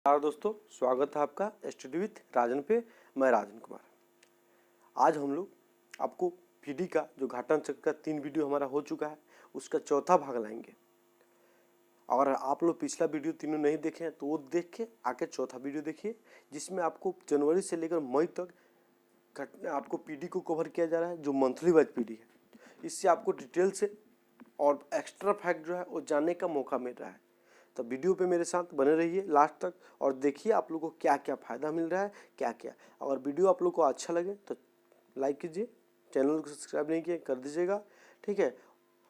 नमस्कार दोस्तों, स्वागत है आपका स्टडी विथ राजन पे। मैं राजन कुमार। आज हम लोग आपको पीडी का जो घाटन चक्र का 3 वीडियो हमारा हो चुका है उसका चौथा भाग लाएंगे। अगर आप लोग पिछला वीडियो तीनों नहीं देखे हैं तो वो देख के आके चौथा वीडियो देखिए, जिसमें आपको जनवरी से लेकर मई तक आपको पीडी को कवर किया जा रहा है, जो मंथली वाइज पीडी है। इससे आपको डिटेल से और एक्स्ट्रा फैक्ट जो है वो जानने का मौका मिल रहा है। तो वीडियो पे मेरे साथ बने रहिए लास्ट तक और देखिए आप लोगों को क्या क्या फ़ायदा मिल रहा है, क्या क्या। अगर वीडियो आप लोग को अच्छा लगे तो लाइक कीजिए, चैनल को सब्सक्राइब नहीं किए कर दीजिएगा, ठीक है।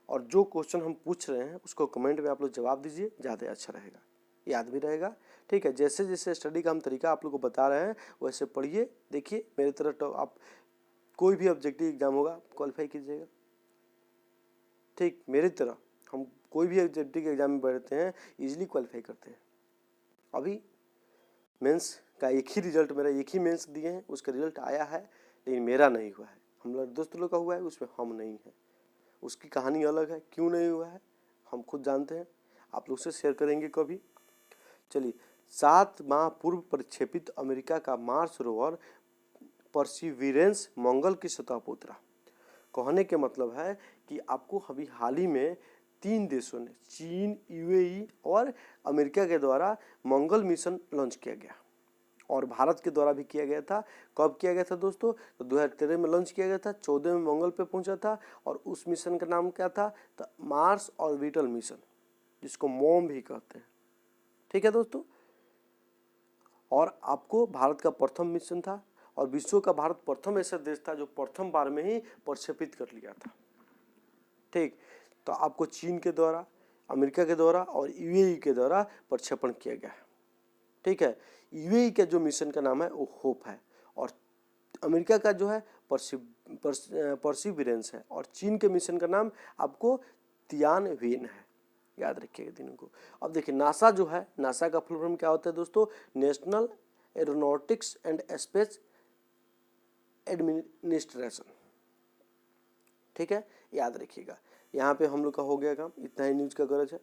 और जो क्वेश्चन हम पूछ रहे हैं उसको कमेंट में आप लोग जवाब दीजिए, ज़्यादा अच्छा रहेगा, याद भी रहेगा, ठीक है। जैसे जैसे स्टडी का हम तरीका आप लोग को बता रहे हैं वैसे पढ़िए, देखिए मेरी तरह तो आप कोई भी ऑब्जेक्टिव एग्जाम होगा क्वालिफाई कीजिएगा, ठीक। मेरी तरह हम कोई भी ऑब्जेक्टिव के एग्जाम में बैठते हैं इजीली क्वालिफाई करते हैं। अभी मेंस का एक ही रिजल्ट, मेरा एक ही मेंस दिए हैं, उसका रिजल्ट आया है लेकिन मेरा नहीं हुआ है। हम लोग दोस्त लोग का हुआ है, उसमें हम नहीं हैं। उसकी कहानी अलग है, क्यों नहीं हुआ है हम खुद जानते हैं, आप लोग से शेयर करेंगे कभी। चलिए, 7 माह पूर्व प्रक्षेपित अमेरिका का मार्स रोवर परसिविरेंस मंगल की सतह पर उतरा। कहने के मतलब है कि आपको अभी हाल ही में 3 देशों ने, चीन, यूएई और अमेरिका के द्वारा मंगल मिशन लॉन्च किया गया और भारत के द्वारा भी किया गया था। कब किया गया था दोस्तों? तो 2013 में लॉन्च किया गया था, 14 में मंगल पे पहुंचा था और उस मिशन का नाम क्या था? तो मार्स ऑर्बिटल मिशन, जिसको मॉम भी कहते हैं, ठीक है दोस्तों। और आपको भारत का प्रथम मिशन था और विश्व का भारत प्रथम ऐसा देश था जो प्रथम बार में ही प्रक्षेपित कर लिया था, ठीक। तो आपको चीन के द्वारा, अमेरिका के द्वारा और यूएई के द्वारा प्रक्षेपण किया गया है, ठीक है। यूएई का जो मिशन का नाम है वो होप है और अमेरिका का जो है परसिविरेंस है और चीन के मिशन का नाम आपको तियानवेन है, याद रखिएगा तीनों को। अब देखिए नासा जो है, नासा का फुल फॉर्म क्या होता है दोस्तों? National aeronautics and space administration, ठीक है, याद रखिएगा। यहाँ पे हम लोग का हो गया काम, इतना ही न्यूज का गरज है,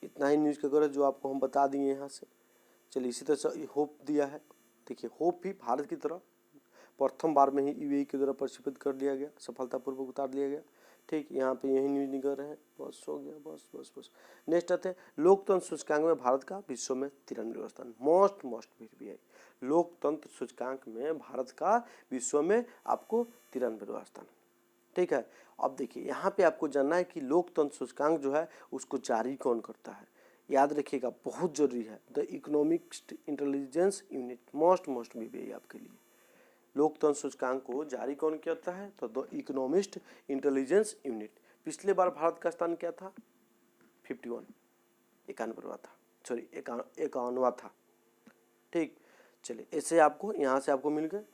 इतना ही न्यूज का गरज जो आपको हम बता दिए यहाँ से। चलिए, इसी तरह से होप दिया है, देखिए होप भी भारत की तरह प्रथम बार में ही यूएई के द्वारा प्रक्षेपित कर लिया गया, सफलतापूर्वक उतार लिया गया, ठीक। यहाँ पे यही न्यूज निकल रहे हैं, बस हो गया, बस बस बस। नेक्स्ट आते हैं, लोकतंत्र सूचकांक में भारत का विश्व में 93वां स्थान, मोस्ट भी है। लोकतंत्र सूचकांक में भारत का विश्व में आपको 93वां स्थान, ठीक है। अब देखिए यहाँ पे आपको जानना है कि लोकतंत्र सूचकांक जो है उसको जारी कौन करता है, याद रखिएगा, बहुत जरूरी है। The economic intelligence unit, most भी आपके लिए। लोकतंत्र सूचकांक को जारी कौन करता है? तो द इकोनॉमिस्ट इंटेलिजेंस यूनिट। पिछले बार भारत का स्थान क्या था? 51, 91वां था, सॉरी 51वां था, ठीक। चलिए, ऐसे आपको यहाँ से आपको मिल गए।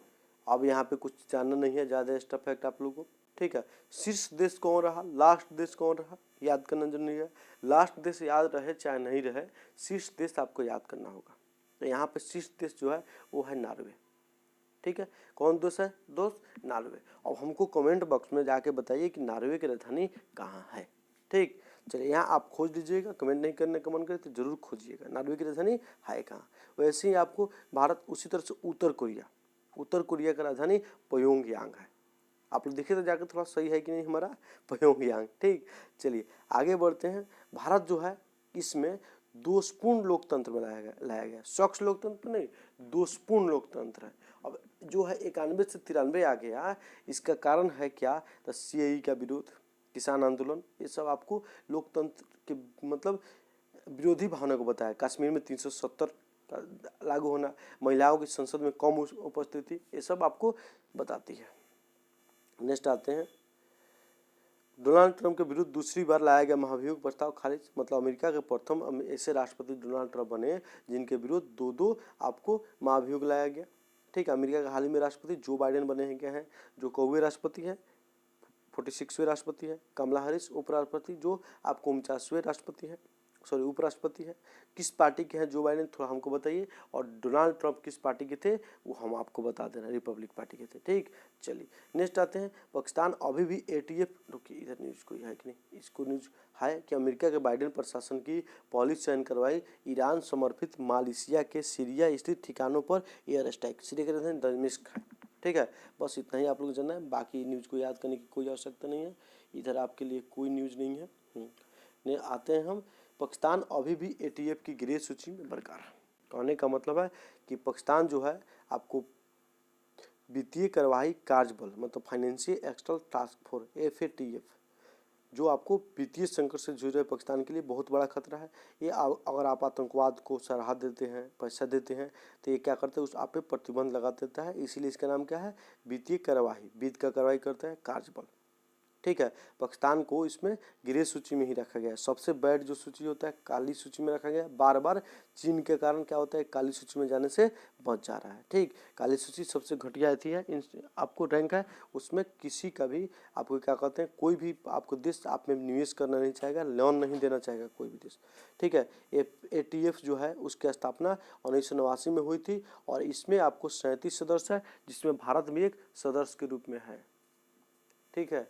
अब यहाँ पे कुछ जानना नहीं है ज़्यादा एक्स्ट्रा फैक्ट आप लोगों को, ठीक है। शीर्ष देश कौन रहा, लास्ट देश कौन रहा, याद करना जरूरी है। लास्ट देश याद रहे चाहे नहीं रहे, शीर्ष देश आपको याद करना होगा। तो यहाँ पे शीर्ष देश जो है वो है नॉर्वे, ठीक है। कौन देश है दोस्त? नॉर्वे। अब हमको कमेंट बॉक्स में जाके बताइए कि नॉर्वे की राजधानी कहाँ है, ठीक। चलिए, यहाँ आप खोज लीजिएगा, कमेंट नहीं करने का मन करे तो जरूर खोजिएगा नॉर्वे की राजधानी है कहाँ। वैसे ही आपको भारत, उसी तरह से उत्तर कोरिया का राजधानी प्योंगयांग है। आप लोग देखिए तो जाकर थोड़ा सही है कि नहीं हमारा प्योंगयांग, ठीक। चलिए आगे बढ़ते हैं। भारत जो है इसमें दोषपूर्ण लोकतंत्र में लाया गया, स्वच्छ लोकतंत्र नहीं, दोषपूर्ण लोकतंत्र है। अब जो है 91 से 93 आ गया, इसका कारण है क्या? तो सीएए का विरोध, किसान आंदोलन, ये सब आपको लोकतंत्र के मतलब विरोधी भावना को बताया। कश्मीर में 370 लागू होना, महिलाओं की संसद में कम उपस्थिति, ये सब आपको बताती है। नेक्स्ट आते हैं, डोनाल्ड ट्रंप के विरुद्ध दूसरी बार लाया गया महाभियोग प्रस्ताव खारिज। मतलब अमेरिका के प्रथम ऐसे राष्ट्रपति डोनाल्ड ट्रंप बने जिनके विरुद्ध दो आपको महाभियोग लाया गया, ठीक है। अमेरिका के हाल ही में राष्ट्रपति जो बाइडेन बने हैं, क्या है, जो कौवे राष्ट्रपति है, 46वें राष्ट्रपति है। कमला हैरिस उपराष्ट्रपति जो आपको 49वें राष्ट्रपति है। सॉरी उपराष्ट्रपति है। किस पार्टी के हैं जो बाइडेन, थोड़ा हमको बताइए। और डोनाल्ड ट्रंप किस पार्टी के थे वो हम आपको बता देना, रिपब्लिक पार्टी के थे। ठीक, चलिए नेक्स्ट आते हैं। पाकिस्तान अभी भी एटीएफ, रुकिए इधर न्यूज़ कोई है कि नहीं, इसको न्यूज़ है कि अमेरिका के बाइडेन प्रशासन की पॉलिस चयन करवाई ईरान समर्थित मालयेशिया के सीरिया स्थित ठिकानों पर एयर स्ट्राइक। सीरिया के राजधानी दमिश्क है। ठीक है, बस इतना ही आप लोग जानना है, बाकी न्यूज़ को याद करने की कोई आवश्यकता नहीं है। इधर आपके लिए कोई न्यूज़ नहीं है। ने आते हैं हम। पाकिस्तान अभी भी एटीएफ की ग्रे सूची में बरकरार। कहने का मतलब है कि पाकिस्तान जो है आपको वित्तीय कार्यवाही कार्य बल मतलब financial external task force FATF, जो आपको वित्तीय संकट से जूझ रहे पाकिस्तान के लिए बहुत बड़ा खतरा है। ये अगर आप आतंकवाद को सराहा देते हैं, पैसा देते हैं, तो ये क्या करते हैं, उस आप पे प्रतिबंध लगा देता है। इसीलिए इसका नाम क्या है, वित्तीय कार्यवाही। वित्त का कार्रवाई करता है कार्यबल। ठीक है, पाकिस्तान को इसमें ग्रे सूची में ही रखा गया है। सबसे बैड जो सूची होता है काली सूची में रखा गया है। बार बार चीन के कारण क्या होता है, काली सूची में जाने से बच जा रहा है। ठीक, काली सूची सबसे घटिया थी है, आपको रैंक है उसमें। किसी का भी आपको क्या कहते हैं, कोई भी आपको देश आप में निवेश करना नहीं चाहेगा, लोन नहीं देना चाहेगा कोई भी देश। ठीक है, ATF जो है उसकी स्थापना 1989 में हुई थी और इसमें आपको 37 सदस्य है, जिसमें भारत भी एक सदस्य के रूप में है। ठीक है,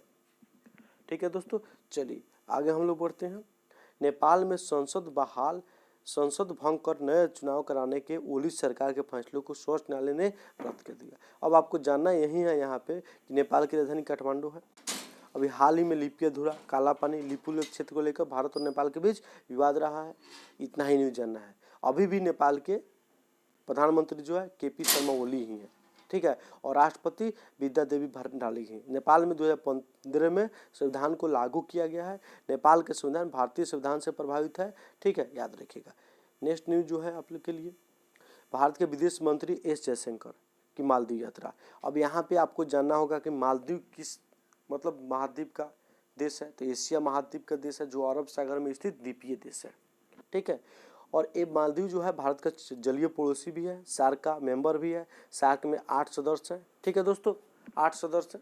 ठीक है दोस्तों, चलिए आगे हम लोग बढ़ते हैं। नेपाल में संसद भंग कर नए चुनाव कराने के ओली सरकार के फैसले को सर्वोच्च न्यायालय ने रद्द कर दिया। अब आपको जानना यही है यहाँ पे कि नेपाल की राजधानी काठमांडू है। अभी हाल ही में लिपियाधुरा, काला पानी, लिपुलेख क्षेत्र को लेकर भारत और नेपाल के बीच विवाद रहा है। इतना ही न्यूज़ जानना है। अभी भी नेपाल के प्रधानमंत्री जो है KP शर्मा ओली ही हैं। ठीक है, और राष्ट्रपति विद्या देवी भंडारी हैं। नेपाल में 2015 में संविधान को लागू किया गया है। नेपाल के संविधान भारतीय संविधान से प्रभावित है। ठीक है, याद रखिएगा। नेक्स्ट न्यूज जो है आप लोग के लिए, भारत के विदेश मंत्री S जयशंकर की मालदीव यात्रा। अब यहाँ पे आपको जानना होगा कि मालदीव किस मतलब महाद्वीप का देश है, तो एशिया महाद्वीप का देश है जो अरब सागर में स्थित द्वीपीय देश है। ठीक है, और ये मालदीव जो है भारत का जलीय पड़ोसी भी है, सार्क का मेंबर भी है। सार्क में 8 सदस्य हैं। ठीक है दोस्तों, 8 सदस्य,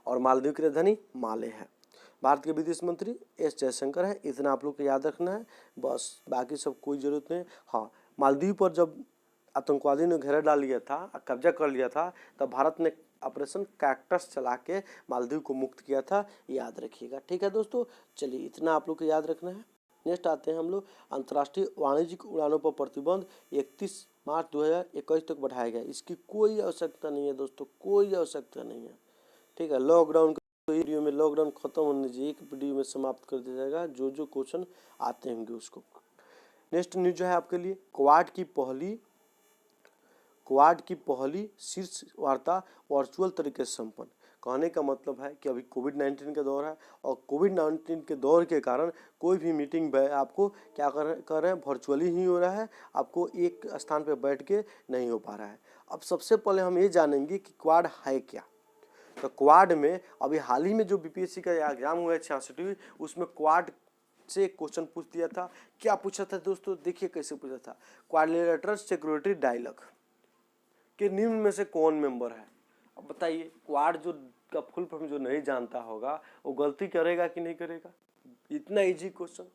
और मालदीव की राजधानी माले है। भारत के विदेश मंत्री S जयशंकर है। इतना आप लोग को याद रखना है, बस बाकी सब कोई जरूरत नहीं। हाँ, मालदीव पर जब आतंकवादी ने घेरा डाल लिया था, कब्जा कर लिया था, तब भारत ने ऑपरेशन कैक्टस चला के मालदीव को मुक्त किया था, याद रखिएगा। ठीक है दोस्तों, चलिए इतना आप लोग को याद रखना है। नेक्स्ट आते हैं हम लोग, अंतर्राष्ट्रीय वाणिज्यिक उड़ानों पर प्रतिबंध 31 मार्च 2021 तक बढ़ाया गया। इसकी कोई आवश्यकता नहीं है दोस्तों, कोई आवश्यकता नहीं है। ठीक है, लॉकडाउन के वीडियो में लॉकडाउन खत्म होने दीजिए, एक वीडियो में समाप्त कर दिया जाएगा जो क्वेश्चन आते होंगे उसको। नेक्स्ट न्यूज जो है आपके लिए, क्वाड की पहली शीर्ष वार्ता वर्चुअल तरीके से संपन्न। कहने का मतलब है कि अभी कोविड-19 का दौर है और कोविड-19 के दौर के कारण कोई भी मीटिंग आपको क्या कर रहे हैं, वर्चुअली ही हो रहा है। आपको एक स्थान पर बैठ के नहीं हो पा रहा है। अब सबसे पहले हम ये जानेंगे कि क्वाड है क्या। तो क्वाड में अभी हाल ही में जो BPSC का एग्जाम हुआ है 66वीं, उसमें क्वाड से क्वेश्चन पूछ दिया था। क्या पूछा था दोस्तों, देखिए कैसे पूछा था। क्वाड्रिलेटरल सिक्योरिटी डायलॉग के निम्न में से कौन मेंबर है। अब बताइए, क्वाड जो का फुल फॉर्म जो नहीं जानता होगा वो गलती करेगा कि नहीं करेगा। इतना इजी क्वेश्चन।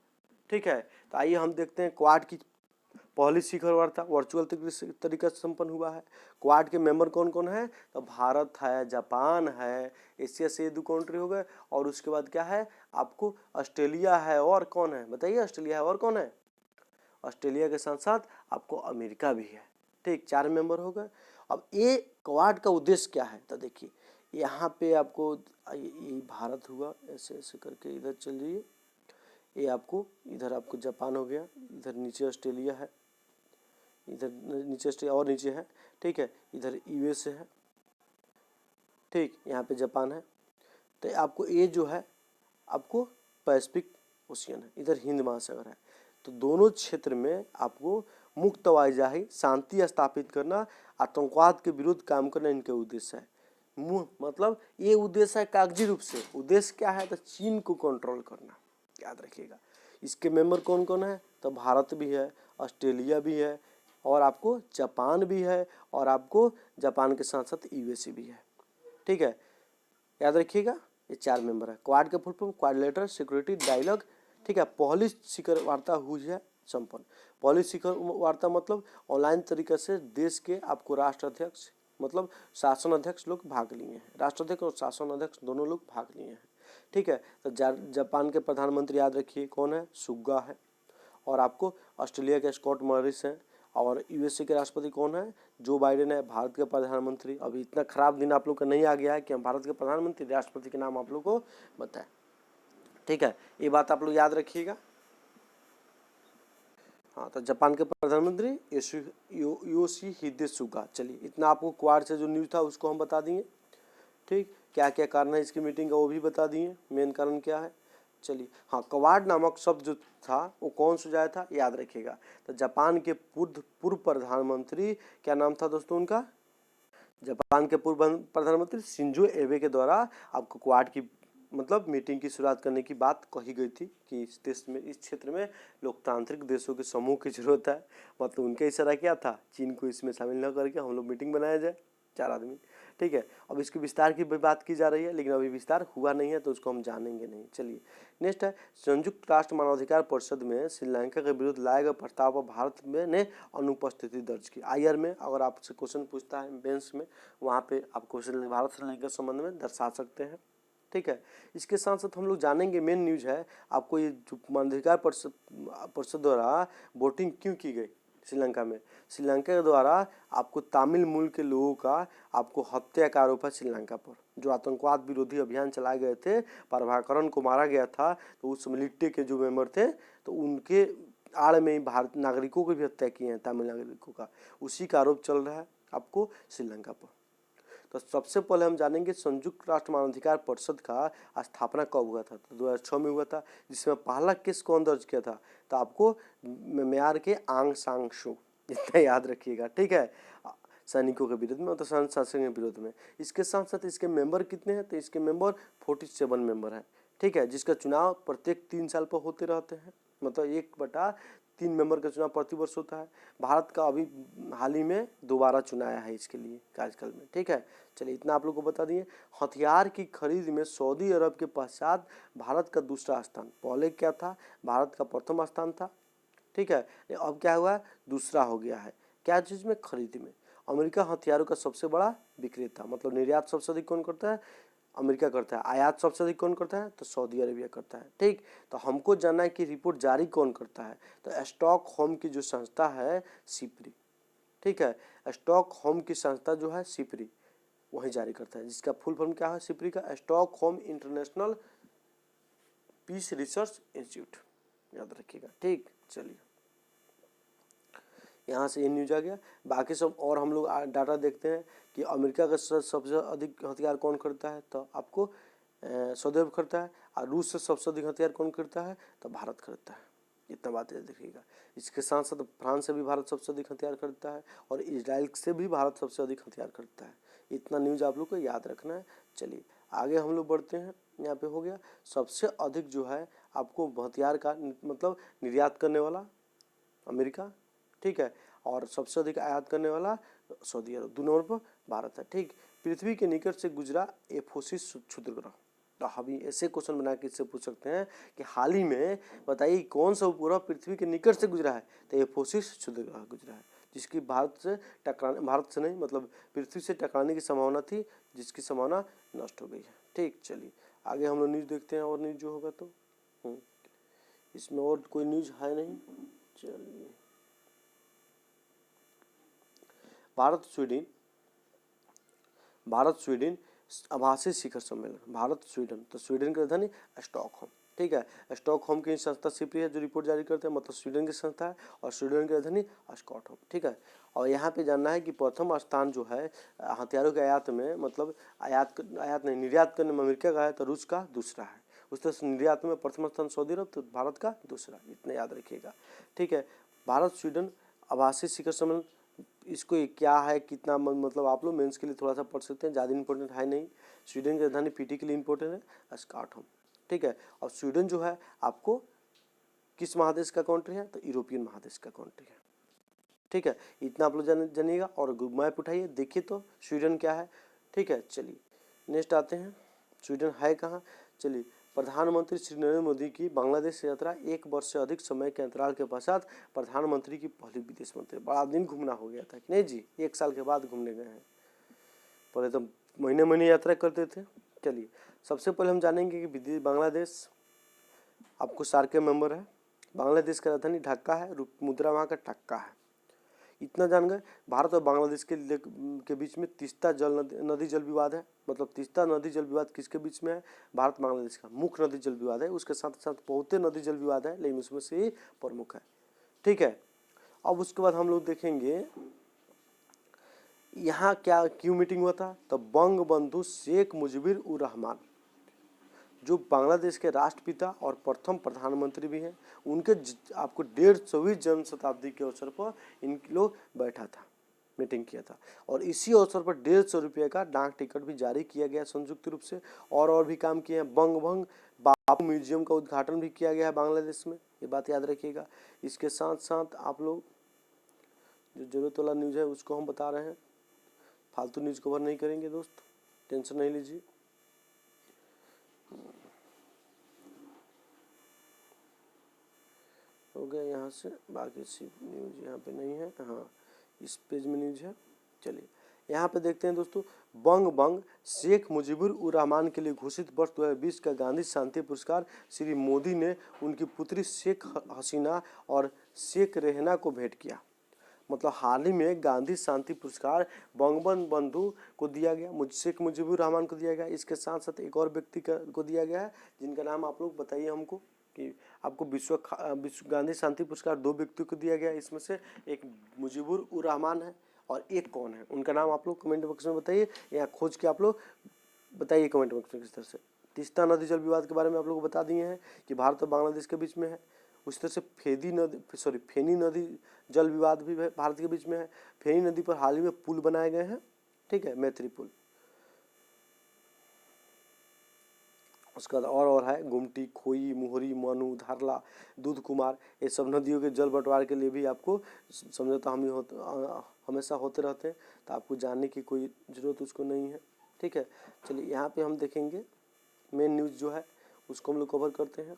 ठीक है, तो आइए हम देखते हैं क्वाड की पहली शिखर वार्ता वर्चुअल तरीके से संपन्न हुआ है। क्वाड के मेंबर कौन कौन है, तो भारत है, जापान है, एशिया से 2 कंट्री हो गए, और उसके बाद क्या है आपको ऑस्ट्रेलिया है, और कौन है बताइए, ऑस्ट्रेलिया है और कौन है, ऑस्ट्रेलिया के साथ साथ आपको अमेरिका भी है। ठीक, 4 मेंबर हो गए। अब ये क्वाड का उद्देश्य क्या है, तो देखिए यहाँ पे आपको ये भारत हुआ, ऐसे ऐसे करके इधर चल जाइए, ये आपको इधर आपको जापान हो गया, इधर नीचे ऑस्ट्रेलिया है, इधर नीचे ऑस्ट्रेलिया और नीचे है। ठीक है, इधर USA है। ठीक, यहाँ पे जापान है। तो आपको ये जो है आपको पैसिफिक ओशियन है, इधर हिंद महासागर है। तो दोनों क्षेत्र में आपको मुक्त आवाजाही, शांति स्थापित करना, आतंकवाद के विरुद्ध काम करना इनके उद्देश्य है। मतलब ये उद्देश्य है कागजी रूप से। उद्देश्य क्या है, तो चीन को कंट्रोल करना, याद रखिएगा। इसके मेंबर कौन कौन है, तो भारत भी है, ऑस्ट्रेलिया भी है, और आपको जापान भी है, और आपको जापान के साथ साथ USA भी है। ठीक है, याद रखिएगा, ये 4 मेंबर है। क्वाड के full form quadrilateral security dialogue ठीक है। पहली शिखर वार्ता हुई है संपन्न। पहली शिखर वार्ता मतलब ऑनलाइन तरीके से देश के आपको राष्ट्राध्यक्ष मतलब शासन अध्यक्ष लोग भाग लिए हैं, राष्ट्राध्यक्ष और शासन अध्यक्ष दोनों लोग भाग लिए हैं। ठीक है। तो जापान के प्रधानमंत्री याद रखिए कौन है, सुगा है। और आपको ऑस्ट्रेलिया के स्कॉट मॉरिस हैं। और यूएसए के राष्ट्रपति कौन है, जो बाइडेन है। भारत के प्रधानमंत्री, अभी इतना खराब दिन आप लोग का नहीं आ गया है कि हम भारत के प्रधानमंत्री राष्ट्रपति के नाम आप लोग को बताएं। ठीक है, ये बात आप लोग याद रखिएगा। हाँ, तो जापान के प्रधानमंत्री योशिहिदे सुगा। चलिए, इतना आपको क्वाड से जो न्यूज़ था उसको हम बता दिए। ठीक, क्या क्या कारण है इसकी मीटिंग का वो भी बता दिए, मेन कारण क्या है। चलिए, हाँ, क्वाड नामक शब्द जो था वो कौन सुझाया था, याद रखिएगा। तो जापान के पूर्व प्रधानमंत्री, क्या नाम था दोस्तों उनका, जापान के पूर्व प्रधानमंत्री शिंजो एबे के द्वारा आपको क्वाड की मतलब मीटिंग की शुरुआत करने की बात कही गई थी कि इस देश में, इस क्षेत्र में लोकतांत्रिक देशों के समूह की जरूरत है। मतलब उनका इशारा क्या था, चीन को इसमें शामिल न करके हम लोग मीटिंग बनाया जाए 4 आदमी। ठीक है, अब इसके विस्तार की बात की जा रही है, लेकिन अभी विस्तार हुआ नहीं है तो उसको हम जानेंगे नहीं। चलिए, नेक्स्ट है, संयुक्त राष्ट्र मानवाधिकार परिषद में श्रीलंका के विरुद्ध लाए गए प्रस्ताव पर भारत में ने अनुपस्थिति दर्ज की। आईआर में अगर आपसे क्वेश्चन पूछता है बेंच में, वहाँ पे आप क्वेश्चन भारत श्रीलंका के संबंध में दर्शा सकते हैं। ठीक है, इसके साथ साथ हम लोग जानेंगे, मेन न्यूज है आपको, ये जो मानवाधिकार परिषद द्वारा वोटिंग क्यों की गई श्रीलंका में। श्रीलंका के द्वारा आपको तमिल मूल के लोगों का आपको हत्या का आरोप है श्रीलंका पर, जो आतंकवाद विरोधी अभियान चलाए गए थे, प्रभाकरण को मारा गया था, तो उस मिलिट्री के जो मेंबर थे तो उनके आड़ में ही भारत नागरिकों की भी हत्या की है, तमिल नागरिकों का, उसी का आरोप चल रहा है आपको श्रीलंका पर। तो सबसे पहले हम जानेंगे संयुक्त राष्ट्र मानवाधिकार परिषद का स्थापना कब हुआ था, तो 2006 में हुआ था, जिसमें पहला केस कौन दर्ज किया था, तो आपको म्यांमार के आंग सांग सू, इतना याद रखिएगा। ठीक है, सैनिकों के विरुद्ध में, मतलब शासन के विरोध में। इसके साथ साथ इसके मेंबर कितने हैं, तो इसके मेंबर 47 मेंबर हैं। ठीक है, जिसका चुनाव प्रत्येक 3 साल पर होते रहते हैं, मतलब 1/3 मेंबर का चुनाव प्रतिवर्ष होता है। भारत का अभी हाल ही में दोबारा चुनाया है इसके लिए कार्यकाल में। ठीक है, चलिए, इतना आप लोग को बता दिए। हथियार की खरीद में सऊदी अरब के पश्चात भारत का दूसरा स्थान, पहले क्या था, भारत का प्रथम स्थान था। ठीक है, अब क्या हुआ है, दूसरा हो गया है। क्या चीज़ में, खरीद में। अमेरिका हथियारों का सबसे बड़ा विक्रेता, मतलब निर्यात सबसे अधिक कौन करता है, अमेरिका करता है। आयात सबसे अधिक कौन करता है, तो सऊदी अरेबिया करता है। ठीक, तो हमको जानना है कि रिपोर्ट जारी कौन करता है, तो स्टॉक होम की जो संस्था है सिप्री। ठीक है, स्टॉक होम की संस्था जो है सिप्री, वही जारी करता है, जिसका फुल फॉर्म क्या है सिप्री का, Stockholm international peace research institute, याद रखिएगा। ठीक, चलिए, यहाँ से ये न्यूज आ गया। बाकी सब और हम लोग डाटा देखते हैं कि अमेरिका का सबसे अधिक हथियार कौन करता है, तो आपको सऊदी अरब करता है। और रूस से सबसे अधिक हथियार कौन करता है, तो भारत करता है। इतना बात याद रखिएगा। इसके साथ साथ फ्रांस से भी भारत सबसे अधिक हथियार करता है, और इजराइल से भी भारत सबसे अधिक हथियार करता है। इतना न्यूज आप लोग को याद रखना है। चलिए, आगे हम लोग बढ़ते हैं। यहाँ पे हो गया सबसे अधिक जो है आपको हथियार का मतलब निर्यात करने वाला अमेरिका। ठीक है, और सबसे अधिक आयात करने वाला सऊदी अरब, 2 नंबर पर भारत है। ठीक, पृथ्वी के निकट से गुजरा एफोसिस क्षुद्र ग्रह, तो हम ऐसे क्वेश्चन बना के इससे पूछ सकते हैं कि हाल ही में बताइए कौन सा उपग्रह पृथ्वी के निकट से गुजरा है, तो एफोसिस क्षुद्र ग्रह गुजरा है, जिसकी भारत से नहीं मतलब पृथ्वी से टकराने की संभावना थी, जिसकी संभावना नष्ट हो गई है। ठीक, चलिए, आगे हम लोग न्यूज़ देखते हैं, और न्यूज़ जो होगा तो इसमें और कोई न्यूज़ है नहीं। चलिए, भारत स्वीडन आभासी शिखर सम्मेलन, भारत स्वीडन, तो स्वीडन की राजधानी स्टॉकहोम। ठीक है, स्टॉकहोम की संस्था सिप्री है जो रिपोर्ट जारी करते हैं, मतलब स्वीडन की संस्था है, और स्वीडन की राजधानी स्टॉकहोम। ठीक है, और यहाँ पे जानना है कि प्रथम स्थान जो है हथियारों के आयात में, मतलब आयात नहीं निर्यात करने में अमेरिका का है, तो रूस का दूसरा है। उस तरह से निर्यात में प्रथम स्थान सऊदी अरब, तो भारत का दूसरा, इतना याद रखिएगा। ठीक है, भारत स्वीडन आभासी शिखर सम्मेलन, इसको क्या है, कितना मतलब आप लोग मेंस के लिए थोड़ा सा पढ़ सकते हैं, ज़्यादा इंपॉर्टेंट है नहीं। स्वीडन की राजधानी पीटी के लिए इंपॉर्टेंट है स्टॉकहोम। ठीक है, और स्वीडन जो है आपको किस महादेश का कंट्री है, तो यूरोपियन महादेश का कंट्री है। ठीक है, इतना आप लोग जानिएगा, और मैप उठाइए देखिए तो स्वीडन क्या है। ठीक है, चलिए नेक्स्ट आते हैं, स्वीडन है कहाँ। चलिए, प्रधानमंत्री श्री नरेंद्र मोदी की बांग्लादेश यात्रा 1 वर्ष से अधिक समय के अंतराल के पश्चात प्रधानमंत्री की पहली विदेश मंत्री। बड़ा दिन घूमना हो गया था कि नहीं जी, 1 साल के बाद घूमने गए हैं, पहले तो महीने महीने यात्रा करते थे। चलिए सबसे पहले हम जानेंगे कि बांग्लादेश आपको सार्क के मेंबर है। बांग्लादेश का राजधानी ढाका है, मुद्रा वहाँ का टक्का है। इतना जान गए। भारत और बांग्लादेश के बीच में तीस्ता नदी जल विवाद है। मतलब तीस्ता नदी जल विवाद किसके बीच में है? भारत बांग्लादेश का मुख्य नदी जल विवाद है। उसके साथ साथ बहुत नदी जल विवाद है, लेकिन उसमें से ही प्रमुख है। ठीक है, अब उसके बाद हम लोग देखेंगे यहाँ क्या क्यों मीटिंग हुआ था। तो बंग बंधु शेख मुजीबुर उर रहमान जो बांग्लादेश के राष्ट्रपिता और प्रथम प्रधानमंत्री भी हैं, उनके आपको 150वीं जन्म शताब्दी के अवसर पर इन लोग बैठा था, मीटिंग किया था। और इसी अवसर पर 150 रुपये का डाक टिकट भी जारी किया गया संयुक्त रूप से। और भी काम किए हैं। बंग बापू म्यूजियम का उद्घाटन भी किया गया है बांग्लादेश में, ये बात याद रखिएगा। इसके साथ साथ आप लोग जो जरूरत वाला न्यूज़ है उसको हम बता रहे हैं, फालतू न्यूज़ कवर नहीं करेंगे दोस्त, टेंशन नहीं लीजिए। हो गया यहाँ से, बाकी सिर्फ न्यूज़ यहाँ पे नहीं है। हाँ, इस पेज में न्यूज़ है। चलिए यहाँ पे देखते हैं दोस्तों, बंग शेख मुजीबुर उर रहमान के लिए घोषित वर्ष 2020 का गांधी शांति पुरस्कार श्री मोदी ने उनकी पुत्री शेख हसीना और शेख रेहना को भेंट किया। मतलब हाल ही में गांधी शांति पुरस्कार बंधु को दिया गया, शेख मुजीबुर रहमान को दिया गया। इसके साथ साथ एक और व्यक्ति को दिया गया है, जिनका नाम आप लोग बताइए हमको कि आपको विश्व गांधी शांति पुरस्कार 2 व्यक्तियों को दिया गया। इसमें से एक मुजीबुर उर रहमान है और एक कौन है, उनका नाम आप लोग कमेंट बॉक्स में बताइए, यहाँ खोज के आप लोग बताइए कमेंट बॉक्स में किस तरह से। तीस्ता नदी जल विवाद के बारे में आप लोग बता दिए हैं कि भारत और बांग्लादेश के बीच में है। उस तरह से फेनी नदी जल विवाद भी भारत के बीच में है। फेनी नदी पर हाल ही में पुल बनाए गए हैं, ठीक है, मैत्री पुल। उसके बाद और है गुमटी, खोई, मोहरी, मनु, धारला, दूध कुमार, ये सब नदियों के जल बंटवारे के लिए भी आपको समझौता हमेशा होते रहते हैं, तो आपको जानने की कोई ज़रूरत उसको नहीं है। ठीक है, चलिए यहाँ पे हम देखेंगे मेन न्यूज़ जो है उसको हम लोग कवर करते हैं।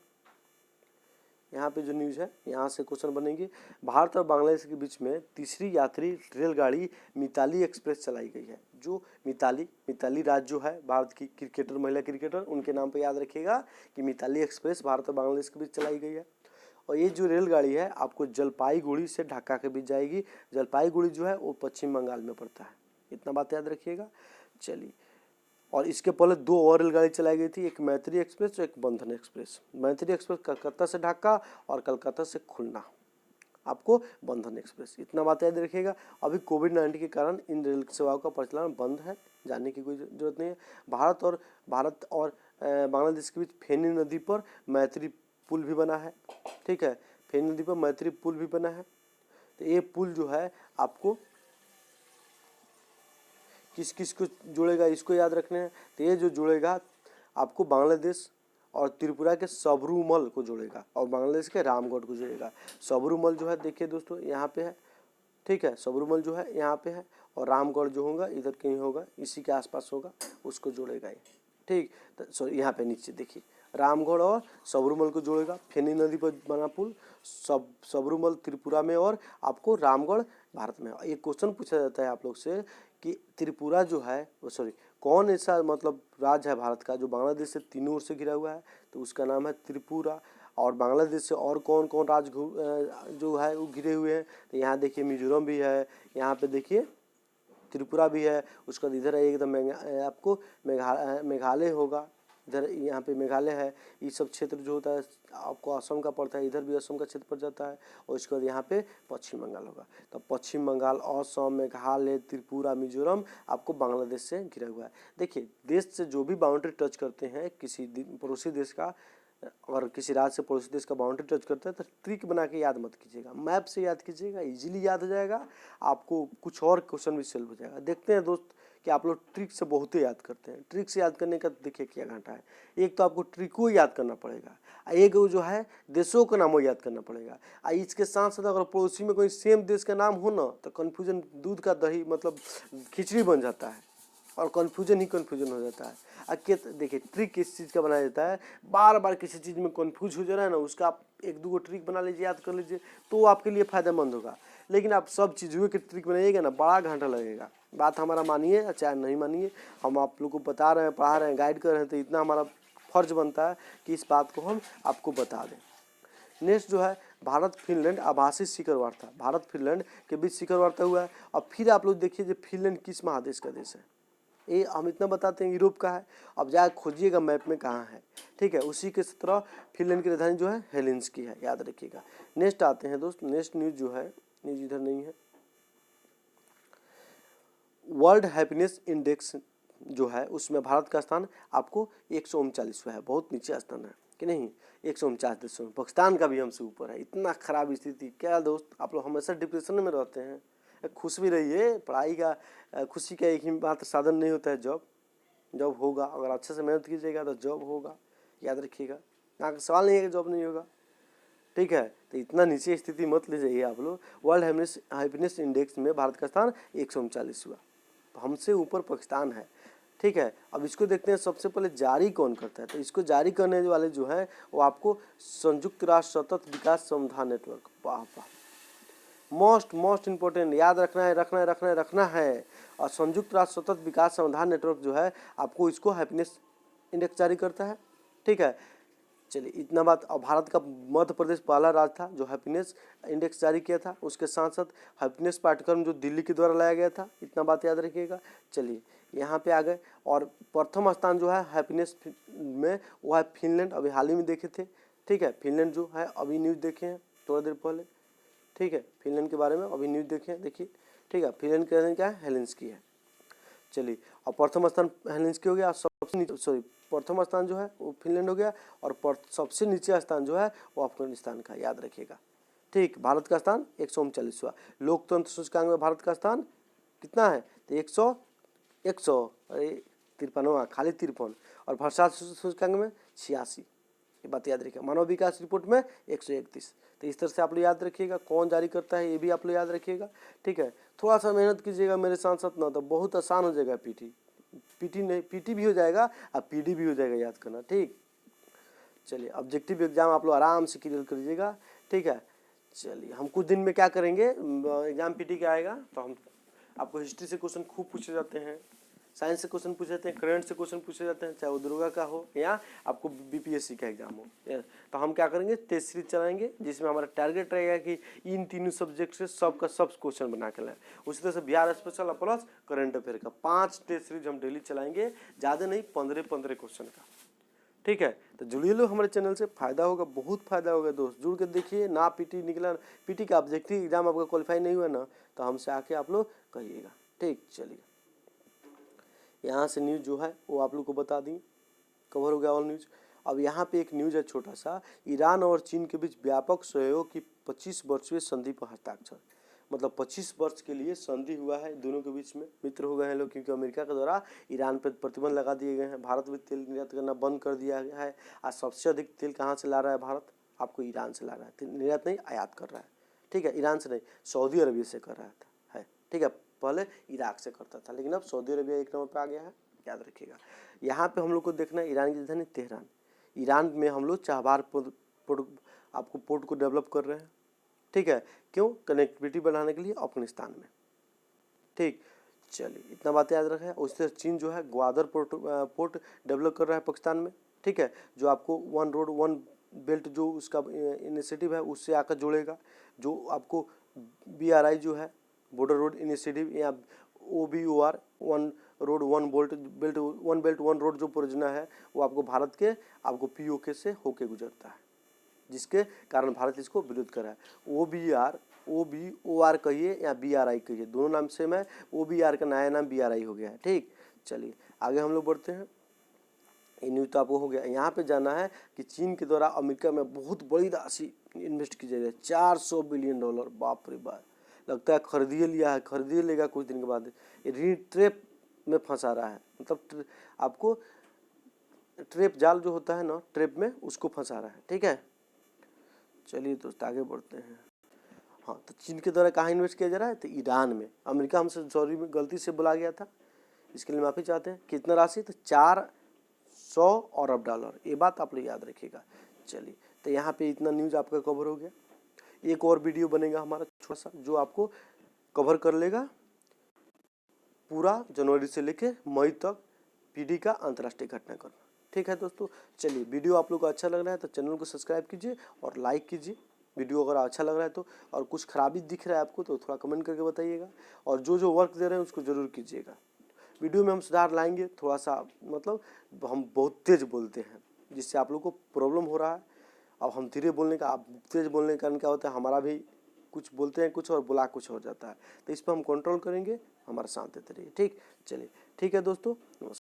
यहाँ पे जो न्यूज़ है, यहाँ से क्वेश्चन बनेंगे। भारत और बांग्लादेश के बीच में तीसरी यात्री रेलगाड़ी मिताली एक्सप्रेस चलाई गई है। जो मिताली राज जो है भारत की क्रिकेटर, महिला क्रिकेटर, उनके नाम पे याद रखिएगा कि मिताली एक्सप्रेस भारत और बांग्लादेश के बीच चलाई गई है। और ये जो रेलगाड़ी है आपको जलपाईगुड़ी से ढाका के बीच जाएगी। जलपाईगुड़ी जो है वो पश्चिम बंगाल में पड़ता है, इतना बात याद रखिएगा। चलिए, और इसके पहले 2 और रेलगाड़ी चलाई गई थी, एक मैत्री एक्सप्रेस और एक बंधन एक्सप्रेस। मैत्री एक्सप्रेस कलकत्ता से ढाका और कलकत्ता से खुलना, आपको बंधन एक्सप्रेस, इतना बात याद रखिएगा। अभी कोविड-19 के कारण इन रेल सेवाओं का परिचालन बंद है, जानने की कोई जरूरत नहीं है। भारत और बांग्लादेश के बीच फेनी नदी पर मैत्री पुल भी बना है। ठीक है, फेनी नदी पर मैत्री पुल भी बना है। तो ये पुल जो है आपको किस किस को जोड़ेगा, इसको याद रखना है। तो ये जो जोड़ेगा आपको बांग्लादेश और त्रिपुरा के सबरूमल को जोड़ेगा और बांग्लादेश के रामगढ़ को जोड़ेगा। सबरूमल जो है देखिए दोस्तों यहाँ पे है, ठीक है, सबरूमल जो है यहाँ पे है और रामगढ़ जो होगा इधर कहीं होगा, इसी के आसपास होगा, उसको जोड़ेगा ये। ठीक, तो सॉरी यहाँ पे नीचे देखिए रामगढ़ और सबरूमल को जोड़ेगा। फेनी नदी पर बना पुल सबरूमल त्रिपुरा में और आपको रामगढ़ भारत में। एक क्वेश्चन पूछा जाता है आप लोग से कि त्रिपुरा जो है कौन ऐसा मतलब राज्य है भारत का जो बांग्लादेश से तीनों ओर से घिरा हुआ है, तो उसका नाम है त्रिपुरा। और बांग्लादेश से और कौन कौन राज्य जो है वो घिरे हुए हैं, तो यहाँ देखिए मिजोरम भी है, यहाँ पे देखिए त्रिपुरा भी है। उसका इधर एकदम आपको मेघालय होगा, इधर यहाँ पे मेघालय है। ये सब क्षेत्र जो होता है आपको असम का पड़ता है, इधर भी असम का क्षेत्र पड़ जाता है। और उसके बाद यहाँ पे पश्चिम बंगाल होगा। तो पश्चिम बंगाल, असम, मेघालय, त्रिपुरा, मिजोरम आपको बांग्लादेश से घिरा हुआ है। देखिए देश से जो भी बाउंड्री टच करते हैं किसी पड़ोसी देश का, और किसी राज्य से पड़ोसी देश का बाउंड्री टच करता है तो ट्रिक बना के याद मत कीजिएगा, मैप से याद कीजिएगा, इजीली याद हो जाएगा आपको। कुछ और क्वेश्चन भी सॉल्व हो जाएगा। देखते हैं दोस्त कि आप लोग ट्रिक से बहुत ही याद करते हैं। ट्रिक से याद करने का देखिए क्या घंटा है। एक तो आपको ट्रिक को याद करना पड़ेगा, एक जो है देशों का नाम याद करना पड़ेगा। इसके साथ साथ अगर पड़ोसी में कोई सेम देश का नाम हो ना तो कन्फ्यूजन दूध का दही मतलब खिचड़ी बन जाता है। और कन्फ्यूजन ही कन्फ्यूजन हो जाता है। देखिए ट्रिक किस चीज़ का बनाया जाता है, बार बार किसी चीज़ में कन्फ्यूज हो जा रहा है ना, उसका आप एक दो ट्रिक बना लीजिए, याद कर लीजिए, तो वो आपके लिए फ़ायदेमंद होगा। लेकिन आप सब चीज़ों के ट्रिक बनाइएगा ना, बड़ा घंटा लगेगा। बात हमारा मानिए चाहे नहीं मानिए, हम आप लोग को बता रहे हैं, पढ़ा रहे हैं, गाइड कर रहे हैं, तो इतना हमारा फर्ज बनता है कि इस बात को हम आपको बता दें। नेक्स्ट जो है भारत फिनलैंड आभासी शिखर वार्ता, भारत फिनलैंड के बीच शिखर वार्ता हुआ है। और फिर आप लोग देखिए जो फिनलैंड किस महादेश का देश है, ये हम इतना बताते हैं यूरोप का है। अब जाकर खोजिएगा मैप में कहाँ है, ठीक है। उसी के तरह फिनलैंड की राजधानी जो है हेलेंसिकी है, याद रखिएगा। नेक्स्ट आते हैं दोस्त, नेक्स्ट न्यूज जो है, न्यूज इधर नहीं है। वर्ल्ड हैप्पीनेस इंडेक्स जो है उसमें भारत का स्थान आपको 139वां है, बहुत नीचे स्थान है कि नहीं, 149 देशों में। पाकिस्तान का भी हमसे ऊपर है। इतना खराब स्थिति, क्या दोस्त आप लोग हमेशा डिप्रेशन में रहते हैं। खुश भी रहिए, पढ़ाई का खुशी का एक ही मात्र साधन नहीं होता है जॉब। जॉब होगा, अगर अच्छे से मेहनत कीजिएगा तो जॉब होगा, याद रखिएगा। यहाँ का सवाल नहीं है कि जॉब नहीं होगा, ठीक है। तो इतना नीचे स्थिति मत ले जाइए आप लोग। वर्ल्ड हैप्पीनेस इंडेक्स में भारत का स्थान 139वां, हमसे ऊपर पाकिस्तान है, ठीक है। अब इसको देखते हैं सबसे पहले जारी कौन करता है। तो इसको जारी करने वाले जो है वो आपको संयुक्त राष्ट्र सतत विकास समाधान नेटवर्क, वाह वाह, मोस्ट इम्पोर्टेंट, याद रखना है। और संयुक्त राष्ट्र सतत विकास समाधान नेटवर्क जो है आपको इसको हैप्पीनेस इंडेक्स जारी करता है, ठीक है। चलिए इतना बात। और भारत का मध्य प्रदेश पहला राज्य था जो हैप्पीनेस इंडेक्स जारी किया था। उसके साथ साथ हैप्पीनेस पाठ्यक्रम जो दिल्ली के द्वारा लाया गया था, इतना बात याद रखिएगा। चलिए यहाँ पे आ गए, और प्रथम स्थान जो है हैप्पीनेस में वो है फिनलैंड, अभी हाल ही में देखे थे, ठीक है। फिनलैंड जो है अभी न्यूज़ देखे हैं थोड़ा देर पहले, ठीक है। फिनलैंड के बारे में अभी न्यूज़ देखे हैं, देखिए, ठीक है। फिनलैंड की राजधानी क्या है, हेलेंसिकी है। चलिए, और प्रथम स्थान हेलेंसिकी हो गया, सबसे नीचे सॉरी प्रथम स्थान जो है वो फिनलैंड हो गया, और सबसे नीचे स्थान जो है वो अफगानिस्तान का, याद रखिएगा, ठीक। भारत का स्थान 139वां। लोकतंत्र सूचकांक में भारत का स्थान कितना है, तो 100 अरे 53वां, खाली 53। और भ्रष्टाचार सूचकांक में 86, ये बात याद रखिएगा। मानव विकास रिपोर्ट में 131। तो इस तरह से आप लोग याद रखिएगा, कौन जारी करता है ये भी आप लोग याद रखिएगा, ठीक है। थोड़ा सा मेहनत कीजिएगा मेरे साथ साथ ना, तो बहुत आसान हो जाएगा। पीटी नहीं, पीटी भी हो जाएगा और पीडी भी हो जाएगा, याद करना, ठीक। चलिए ऑब्जेक्टिव एग्जाम आप लोग आराम से क्लियर करिएगा, ठीक है। चलिए हम कुछ दिन में क्या करेंगे, एग्जाम पीटी का आएगा तो हम आपको हिस्ट्री से क्वेश्चन खूब पूछे जाते हैं, साइंस से क्वेश्चन पूछे जाते हैं, करंट से क्वेश्चन पूछे जाते हैं, चाहे वो दुर्गा का हो या आपको बीपीएससी का एग्जाम हो। तो हम क्या करेंगे, टेस्ट सीरीज चलाएंगे जिसमें हमारा टारगेट रहेगा कि इन तीनों सब्जेक्ट से सबका सब क्वेश्चन बना के लाएं। उसी तरह से Bihar special plus current affair का 5 टेस्ट सीरीज हम डेली चलाएंगे, ज़्यादा नहीं, 15 क्वेश्चन का, ठीक है। तो जुड़िए लो हमारे चैनल से, फायदा होगा, बहुत फायदा होगा दोस्त। जुड़ के देखिए ना, पीटी निकला, पीटी का ऑब्जेक्टिव एग्जाम आपका क्वालिफाई नहीं हुआ ना, तो हमसे आके आप लोग कहिएगा, ठीक। चलिए यहाँ से न्यूज़ जो है वो आप लोग को बता दी, कवर हो गया ऑल न्यूज़। अब यहाँ पे एक न्यूज़ है छोटा सा, ईरान और चीन के बीच व्यापक सहयोग की 25 वर्षीय संधि पर हस्ताक्षर। मतलब 25 वर्ष के लिए संधि हुआ है दोनों के बीच में, मित्र हो गए हैं लोग, क्योंकि अमेरिका के द्वारा ईरान पर प्रतिबंध लगा दिए गए हैं। भारत भी तेल निर्यात करना बंद कर दिया गया है। आज सबसे अधिक तेल कहाँ से ला रहा है भारत, आपको ईरान से ला रहा है। तेल निर्यात नहीं, आयात कर रहा है, ठीक है। ईरान से नहीं, सऊदी अरबिया से कर रहा है, ठीक है। पहले इराक से करता था, लेकिन अब सऊदी अरबिया एक नंबर पर आ गया है, याद रखिएगा। यहाँ पे हम लोग को देखना है ईरान की राजधानी तेहरान। ईरान में हम लोग चाबहार आपको पोर्ट को डेवलप कर रहे हैं, ठीक है। क्यों, कनेक्टिविटी बढ़ाने के लिए अफगानिस्तान में, ठीक। चलिए इतना बात याद रखें। उससे चीन जो है ग्वादर पोर्ट डेवलप कर रहा है पाकिस्तान में, ठीक है। जो आपको वन रोड वन बेल्ट जो उसका इनिशिएटिव है उससे आकर जुड़ेगा। जो आपको BRI जो है बॉर्डर रोड इनिशिएटिव, या OBOR one road one belt one road जो परियोजना है वो आपको भारत के आपको POK से होके गुजरता है, जिसके कारण भारत इसको विरोध कर रहा है। OBOR कहिए या BRI कहिए, दोनों नाम सेम है। OBR का नया नाम BRI हो गया है, ठीक। चलिए आगे हम लोग बढ़ते हैं। ये न्यूज़ तो आपको हो गया। यहाँ पे जाना है कि चीन के द्वारा अमेरिका में बहुत बड़ी राशि इन्वेस्ट की जाएगी, $400 बिलियन। बाप रे बाप, लगता है खरीदिए लिया है, खरीदिए लेगा कुछ दिन के बाद। ये ऋण ट्रैप में फंसा रहा है, मतलब आपको ट्रैप जाल जो होता है ना, ट्रैप में उसको फंसा रहा है, ठीक है। चलिए दोस्त आगे बढ़ते हैं। हाँ, तो चीन के द्वारा कहाँ इन्वेस्ट किया जा रहा है, तो ईरान में। अमेरिका हमसे सॉरी में गलती से बोला गया था, इसके लिए माफ़ी चाहते हैं। कितना राशि? तो 400 अरब डॉलर, ये बात आप लोग याद रखिएगा। चलिए, तो यहाँ पे इतना न्यूज़ आपका कवर हो गया। एक और वीडियो बनेगा हमारा छोटा सा, जो आपको कवर कर लेगा पूरा जनवरी से लेके मई तक पीडी का अंतर्राष्ट्रीय घटनाक्रम। ठीक है दोस्तों, चलिए, वीडियो आप लोग को अच्छा लग रहा है तो चैनल को सब्सक्राइब कीजिए और लाइक कीजिए। वीडियो अगर अच्छा लग रहा है तो, और कुछ खराबी दिख रहा है आपको तो थोड़ा कमेंट करके बताइएगा, और जो जो वर्क दे रहे हैं उसको ज़रूर कीजिएगा। वीडियो में हम सुधार लाएंगे थोड़ा सा, मतलब हम बहुत तेज़ बोलते हैं जिससे आप लोग को प्रॉब्लम हो रहा है। अब हम धीरे बोलने का, आप तेज़ बोलने के कारण क्या होता है, हमारा भी कुछ बोलते हैं कुछ और बुला कुछ हो जाता है, तो इस पर हम कंट्रोल करेंगे। हमारा साथ देते रहिए। ठीक, चलिए, ठीक है दोस्तों, नमस्कार।